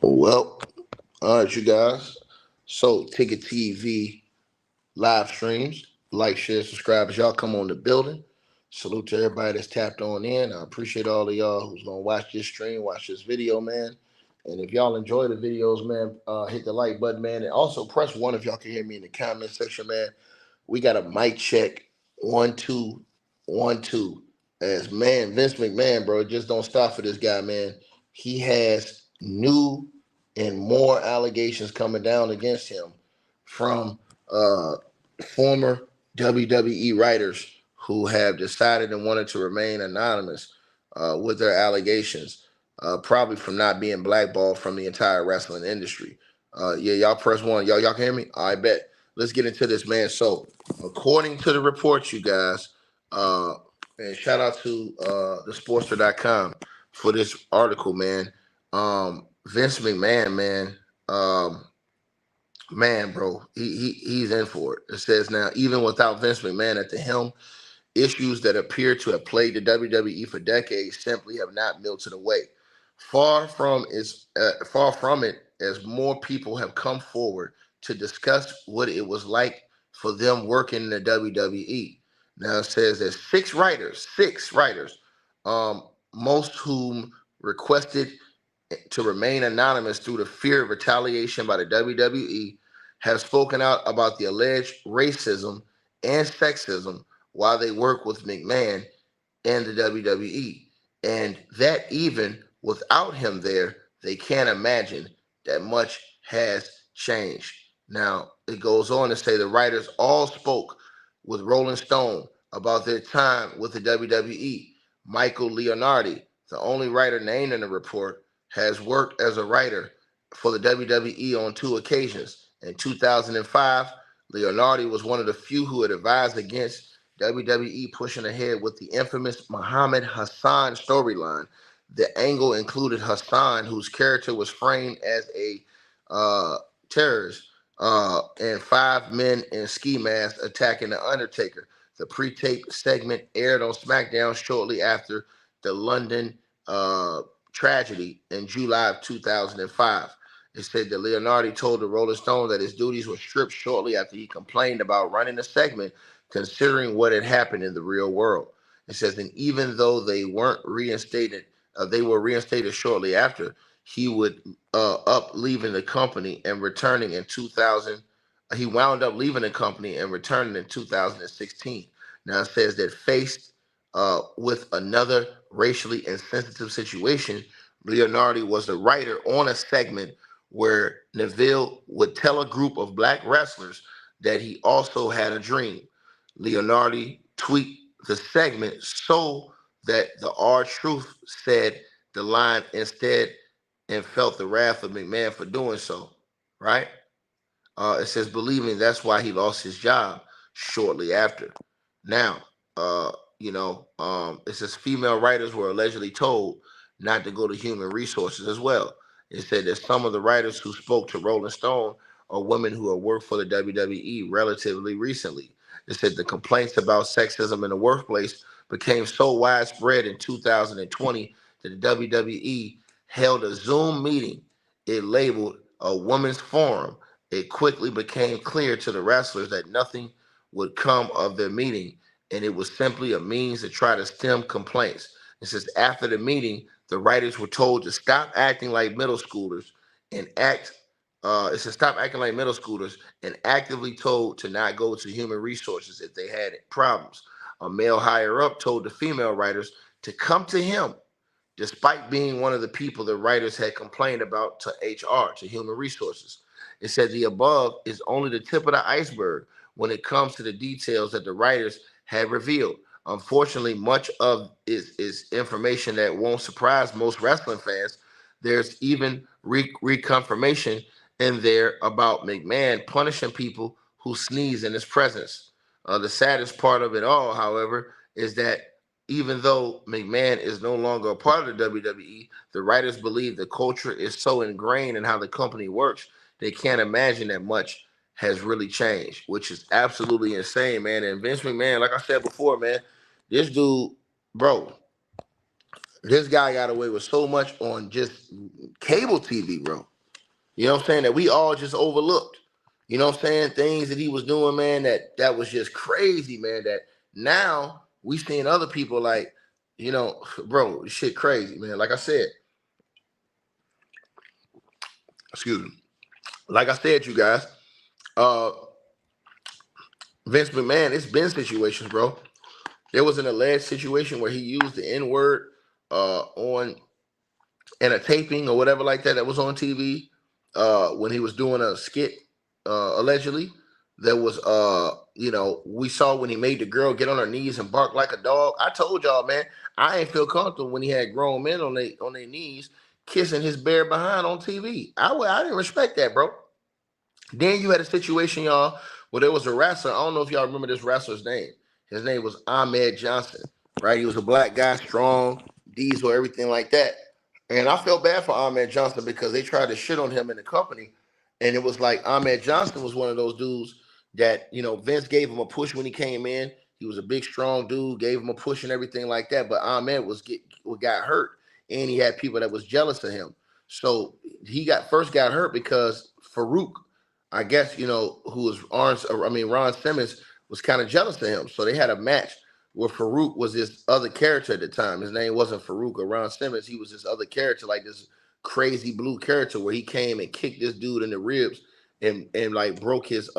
Well, all right, you guys. So, Ticket TV live streams, like, share, subscribe as y'all come on the building. Salute to everybody that's tapped on in. I appreciate all of y'all who's gonna watch this stream, watch this video, man. And if y'all enjoy the videos, man, hit the like button, man. And also press one if y'all can hear me in the comment section, man. We got a mic check. 1 2 1 2. As man, Vince McMahon, bro, just don't stop for this guy, man. He has new and more allegations coming down against him from former WWE writers who have decided and wanted to remain anonymous with their allegations, probably from not being blackballed from the entire wrestling industry. Yeah, y'all press one. Y'all can hear me? I bet. Let's get into this, man. So, according to the reports, you guys, uh, and shout out to thesportster.com for this article, man. Vince McMahon, man. Man, bro, he's in for it. It says now, even without Vince McMahon at the helm, issues that appear to have plagued the WWE for decades simply have not melted away. Far from it, as more people have come forward to discuss what it was like for them working in the WWE. Now it says that six writers, most whom requested to remain anonymous through the fear of retaliation by the WWE, have spoken out about the alleged racism and sexism while they work with McMahon and the WWE. And that even without him there, they can't imagine that much has changed. Now, it goes on to say the writers all spoke with Rolling Stone about their time with the WWE. Michael Leonardi, the only writer named in the report, has worked as a writer for the WWE on two occasions. In 2005, Leonardi was one of the few who had advised against WWE pushing ahead with the infamous Muhammad Hassan storyline. The angle included Hassan, whose character was framed as a terrorist, and five men in ski masks attacking The Undertaker. The pre-tape segment aired on SmackDown shortly after the London tragedy in July of 2005. It said that Leonardi told the Rolling Stone that his duties were stripped shortly after he complained about running the segment, considering what had happened in the real world. It says, and even though they were reinstated shortly after, he would up leaving the company and returning in 2000. He wound up leaving the company and returning in 2016. Now it says that faced with another racially insensitive situation, Leonardi was a writer on a segment where Neville would tell a group of black wrestlers that he also had a dream. Leonardi tweaked the segment so that the R Truth said the line instead and felt the wrath of McMahon for doing so, right? It says believing that's why he lost his job shortly after. Now, it says female writers were allegedly told not to go to human resources as well. It said that some of the writers who spoke to Rolling Stone are women who have worked for the WWE relatively recently. It said the complaints about sexism in the workplace became so widespread in 2020 that the WWE held a Zoom meeting it labeled a women's forum. It quickly became clear to the wrestlers that nothing would come of their meeting, and it was simply a means to try to stem complaints. It says after the meeting, the writers were told to stop acting like middle schoolers and act. It says stop acting like middle schoolers and actively told to not go to human resources if they had problems. A male higher up told the female writers to come to him despite being one of the people the writers had complained about to HR, to human resources. It said the above is only the tip of the iceberg when it comes to the details that the writers had revealed. Unfortunately, much of is information that won't surprise most wrestling fans. There's even reconfirmation in there about McMahon punishing people who sneeze in his presence. The saddest part of it all, however, is that even though McMahon is no longer a part of the WWE, the writers believe the culture is so ingrained in how the company works, they can't imagine that much has really changed, which is absolutely insane, man. And Vince McMahon, like I said before, man, this dude, bro, this guy got away with so much on just cable TV, bro. You know what I'm saying? That we all just overlooked. You know what I'm saying? Things that he was doing, man, that was just crazy, man. That now we seeing other people like, bro, shit crazy, man. Like I said, excuse me. Like I said, you guys, uh, Vince McMahon, it's been situations, bro. There was an alleged situation where he used the N word on in a taping or whatever like that was on TV when he was doing a skit allegedly. There was we saw when he made the girl get on her knees and bark like a dog. I told y'all, man, I ain't feel comfortable when he had grown men on their knees kissing his bare behind on TV. I didn't respect that, bro. Then you had a situation, y'all, where there was a wrestler. I don't know if y'all remember this wrestler's name. His name was Ahmed Johnson, right? He was a black guy, strong, diesel, everything like that. And I felt bad for Ahmed Johnson because they tried to shit on him in the company. And it was like Ahmed Johnson was one of those dudes that, Vince gave him a push when he came in. He was a big, strong dude, gave him a push and everything like that. But Ahmed got hurt, and he had people that was jealous of him. So he got hurt because Farouk, I guess, who was Ron Simmons was kind of jealous of him. So they had a match where Farouk was this other character at the time. His name wasn't Farouk or Ron Simmons. He was this other character, like this crazy blue character where he came and kicked this dude in the ribs and like broke his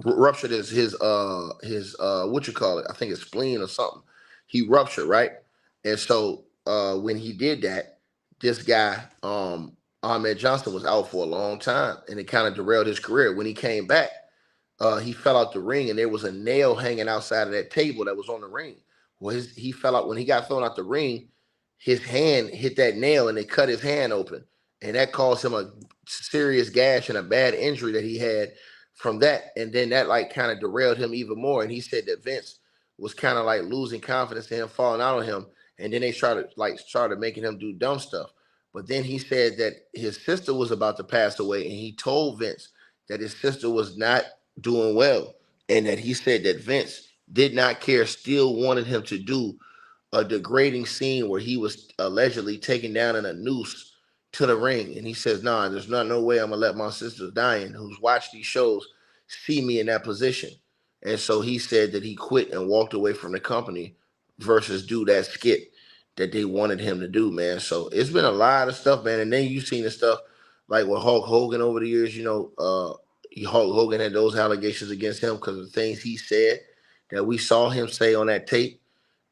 ruptured his what you call it? I think it's spleen or something. He ruptured, right? And so when he did that, this guy, Ahmed Johnson, was out for a long time, and it kind of derailed his career. When he came back, he fell out the ring, and there was a nail hanging outside of that table that was on the ring. Well, he fell out when he got thrown out the ring. His hand hit that nail, and it cut his hand open, and that caused him a serious gash and a bad injury that he had from that. And then that like kind of derailed him even more. And he said that Vince was kind of like losing confidence in him, falling out on him, and then they started making him do dumb stuff. But then he said that his sister was about to pass away, and he told Vince that his sister was not doing well, and that he said that Vince did not care, still wanted him to do a degrading scene where he was allegedly taken down in a noose to the ring. And he says, nah, there's no way I'm gonna let my sister dying, who's watched these shows, see me in that position. And so he said that he quit and walked away from the company versus do that skit that they wanted him to do, man. So it's been a lot of stuff, man. And then you've seen the stuff like with Hulk Hogan over the years, Hulk Hogan had those allegations against him because of the things he said that we saw him say on that tape,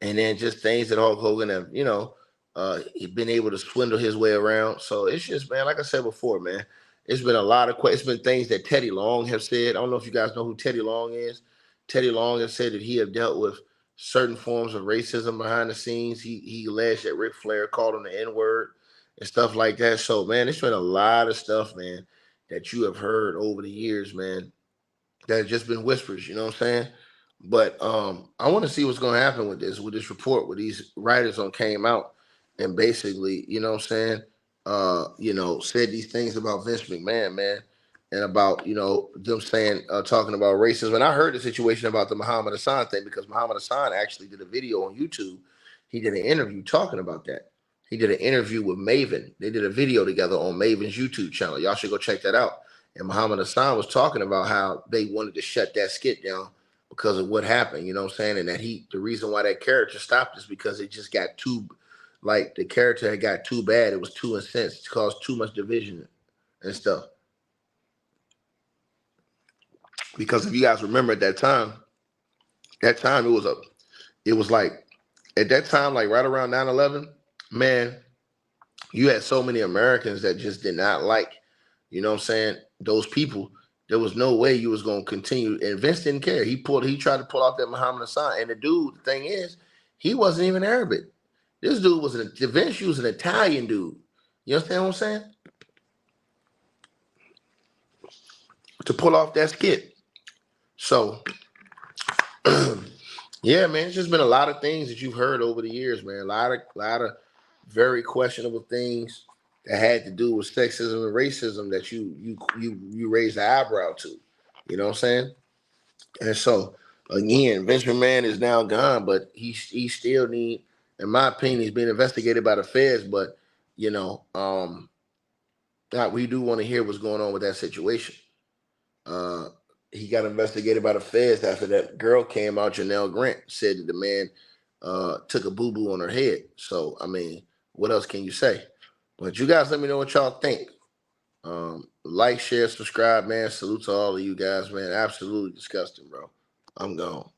and then just things that Hulk Hogan have, been able to swindle his way around. So it's just, man, like I said before, man, it's been a lot of questions. It's been things that Teddy Long have said. I don't know if you guys know who Teddy Long is. Teddy Long has said that he have dealt with certain forms of racism behind the scenes. He alleged that Ric Flair called him the N-word and stuff like that. So, man, it's been a lot of stuff, man, that you have heard over the years, man, that have just been whispers, you know what I'm saying? But I want to see what's going to happen with this report where these writers came out and basically, you know what I'm saying, said these things about Vince McMahon, man, and about, them saying, talking about racism. And I heard the situation about the Muhammad Hassan thing because Muhammad Hassan actually did a video on YouTube. He did an interview talking about that. He did an interview with Maven. They did a video together on Maven's YouTube channel. Y'all should go check that out. And Muhammad Hassan was talking about how they wanted to shut that skit down because of what happened, you know what I'm saying? And that the reason why that character stopped is because it just got too, like the character had got too bad. It was too incensed, it caused too much division and stuff. Because if you guys remember at that time it was like, at that time, like right around 9/11, man, you had so many Americans that just did not like, you know what I'm saying, those people. There was no way you was gonna continue. And Vince didn't care. He tried to pull off that Muhammad Hassan. And the thing is, he wasn't even Arabic. This dude was Vince was an Italian dude. You understand what I'm saying? To pull off that skit. So yeah, man, it's just been a lot of things that you've heard over the years, man. A lot of very questionable things that had to do with sexism and racism that you raised the eyebrow to. You know what I'm saying? And so again, Vince McMahon is now gone, but he still need, in my opinion, he's being investigated by the feds. But you know, Now, we do want to hear what's going on with that situation. He got investigated by the feds after that girl came out. Janelle Grant said that the man took a boo boo on her head. So, I mean, what else can you say? But you guys let me know what y'all think. Like, share, subscribe, man. Salute to all of you guys, man. Absolutely disgusting, bro. I'm gone.